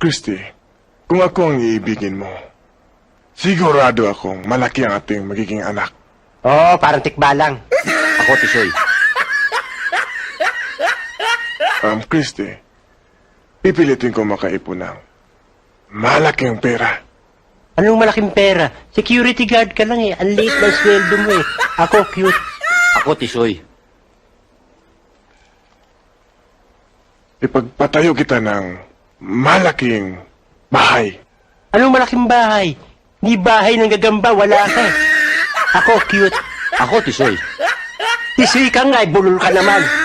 Christy, kung ako ang iibigin mo, sigurado akong malaki ang ating magiging anak. Oo, parang tikbalang. Ako, Tisoy. Christy, pipilitin ko makaipon ng malaking pera. Anong malaking pera? Security guard ka lang eh. Ang liit ng sweldo mo eh. Ako, cute. Ako, Tisoy. Ipagpatayo kita ng malaking bahay. Anong malaking bahay? Ni bahay ng gagamba, wala ka eh. Ako, cute. Ako, Tisoy. Tisoy ka nga, bulol ka naman.